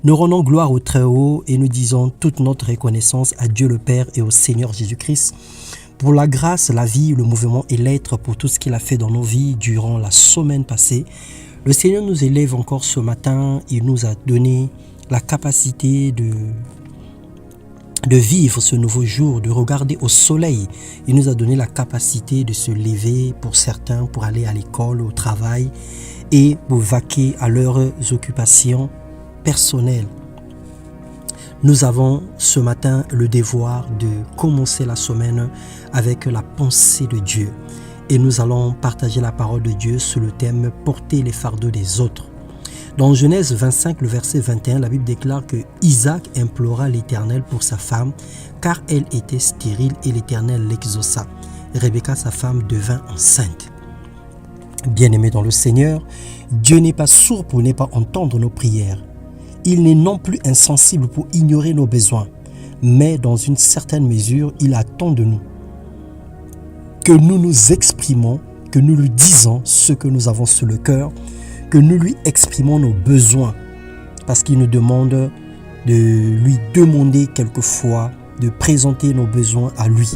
Nous rendons gloire au Très-Haut et nous disons toute notre reconnaissance à Dieu le Père et au Seigneur Jésus-Christ pour la grâce, la vie, le mouvement et l'être, pour tout ce qu'il a fait dans nos vies durant la semaine passée. Le Seigneur nous élève encore ce matin. Il nous a donné la capacité de vivre ce nouveau jour, de regarder au soleil. Il nous a donné la capacité de se lever pour certains, pour aller à l'école, au travail et pour vaquer à leurs occupations personnelles. Nous avons ce matin le devoir de commencer la semaine avec la pensée de Dieu. Et nous allons partager la parole de Dieu sous le thème « Porter les fardeaux des autres ». Dans Genèse 25, le verset 21, la Bible déclare que Isaac implora l'Éternel pour sa femme, car elle était stérile et l'Éternel l'exauça. Rebecca, sa femme, devint enceinte. Bien-aimés dans le Seigneur, Dieu n'est pas sourd pour ne pas entendre nos prières. Il n'est non plus insensible pour ignorer nos besoins, mais dans une certaine mesure, il attend de nous que nous nous exprimons, que nous lui disons ce que nous avons sur le cœur, que nous lui exprimons nos besoins, parce qu'il nous demande de lui demander quelquefois de présenter nos besoins à lui.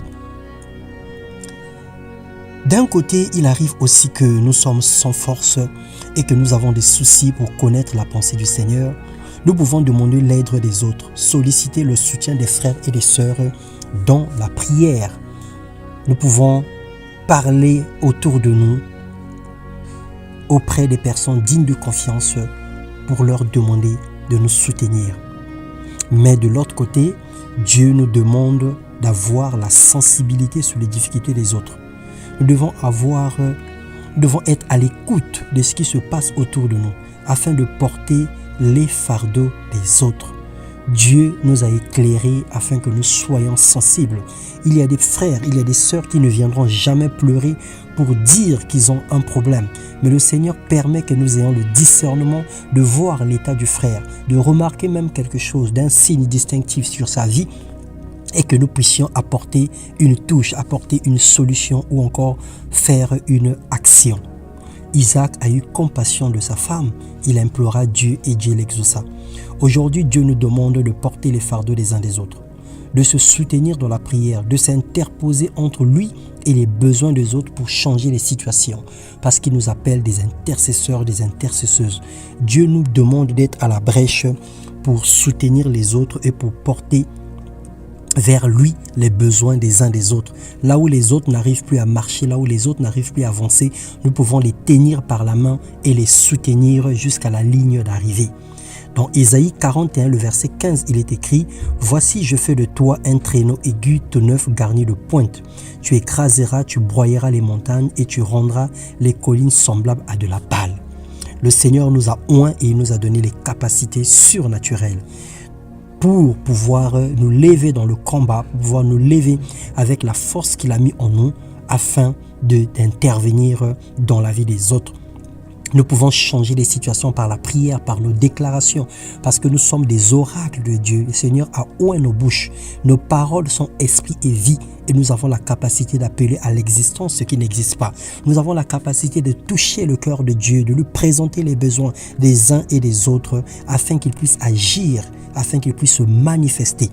D'un côté, il arrive aussi que nous sommes sans force et que nous avons des soucis pour connaître la pensée du Seigneur. Nous pouvons demander l'aide des autres, solliciter le soutien des frères et des sœurs dans la prière. Nous pouvons parler autour de nous auprès des personnes dignes de confiance pour leur demander de nous soutenir. Mais de l'autre côté, Dieu nous demande d'avoir la sensibilité sur les difficultés des autres. Nous devons être à l'écoute de ce qui se passe autour de nous afin de porter les fardeaux des autres. Dieu nous a éclairés afin que nous soyons sensibles. Il y a des frères, il y a des sœurs qui ne viendront jamais pleurer pour dire qu'ils ont un problème. Mais le Seigneur permet que nous ayons le discernement de voir l'état du frère, de remarquer même quelque chose, d'un signe distinctif sur sa vie et que nous puissions apporter une touche, apporter une solution ou encore faire une action. Isaac a eu compassion de sa femme, il implora Dieu et Dieu l'exauça. Aujourd'hui, Dieu nous demande de porter les fardeaux des uns des autres, de se soutenir dans la prière, de s'interposer entre lui et les besoins des autres pour changer les situations, parce qu'il nous appelle des intercesseurs, des intercesseuses. Dieu nous demande d'être à la brèche pour soutenir les autres et pour porter vers lui les besoins des uns des autres. Là où les autres n'arrivent plus à marcher, là où les autres n'arrivent plus à avancer, nous pouvons les tenir par la main et les soutenir jusqu'à la ligne d'arrivée. Dans Ésaïe 41, le verset 15, il est écrit « Voici, je fais de toi un traîneau aigu, tout neuf garni de pointe. Tu écraseras, tu broyeras les montagnes et tu rendras les collines semblables à de la paille. » Le Seigneur nous a oints et il nous a donné les capacités surnaturelles pour pouvoir nous lever dans le combat, pour pouvoir nous lever avec la force qu'il a mis en nous afin d'intervenir dans la vie des autres. Nous pouvons changer les situations par la prière, par nos déclarations, parce que nous sommes des oracles de Dieu. Le Seigneur a oint nos bouches. Nos paroles sont esprit et vie et nous avons la capacité d'appeler à l'existence ce qui n'existe pas. Nous avons la capacité de toucher le cœur de Dieu, de lui présenter les besoins des uns et des autres afin qu'il puisse agir, afin qu'il puisse se manifester.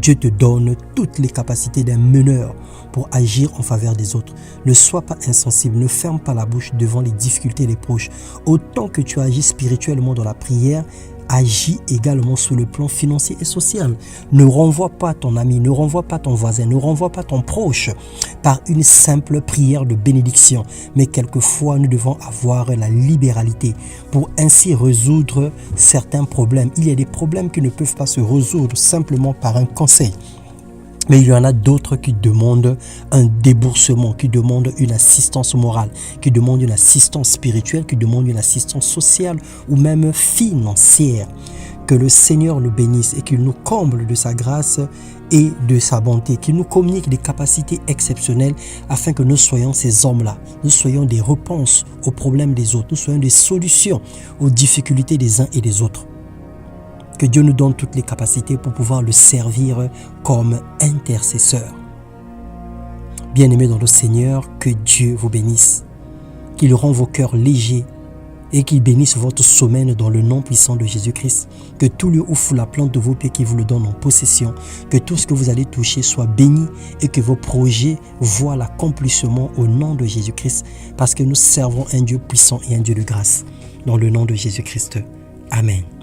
Dieu te donne toutes les capacités d'un meneur pour agir en faveur des autres. Ne sois pas insensible, ne ferme pas la bouche devant les difficultés des proches. Autant que tu agis spirituellement dans la prière, agis également sur le plan financier et social. Ne renvoie pas ton ami, ne renvoie pas ton voisin, ne renvoie pas ton proche par une simple prière de bénédiction. Mais quelquefois, nous devons avoir la libéralité pour ainsi résoudre certains problèmes. Il y a des problèmes qui ne peuvent pas se résoudre simplement par un conseil. Mais il y en a d'autres qui demandent un déboursement, qui demandent une assistance morale, qui demandent une assistance spirituelle, qui demandent une assistance sociale ou même financière. Que le Seigneur nous bénisse et qu'il nous comble de sa grâce et de sa bonté, qu'il nous communique des capacités exceptionnelles afin que nous soyons ces hommes-là. Nous soyons des réponses aux problèmes des autres, nous soyons des solutions aux difficultés des uns et des autres. Que Dieu nous donne toutes les capacités pour pouvoir le servir comme intercesseur. Bien-aimés dans le Seigneur, que Dieu vous bénisse, qu'il rend vos cœurs légers et qu'il bénisse votre semaine dans le nom puissant de Jésus-Christ. Que tout lieu où fout la plante de vos pieds, qu'il vous le donne en possession. Que tout ce que vous allez toucher soit béni et que vos projets voient l'accomplissement au nom de Jésus-Christ, parce que nous servons un Dieu puissant et un Dieu de grâce. Dans le nom de Jésus-Christ. Amen.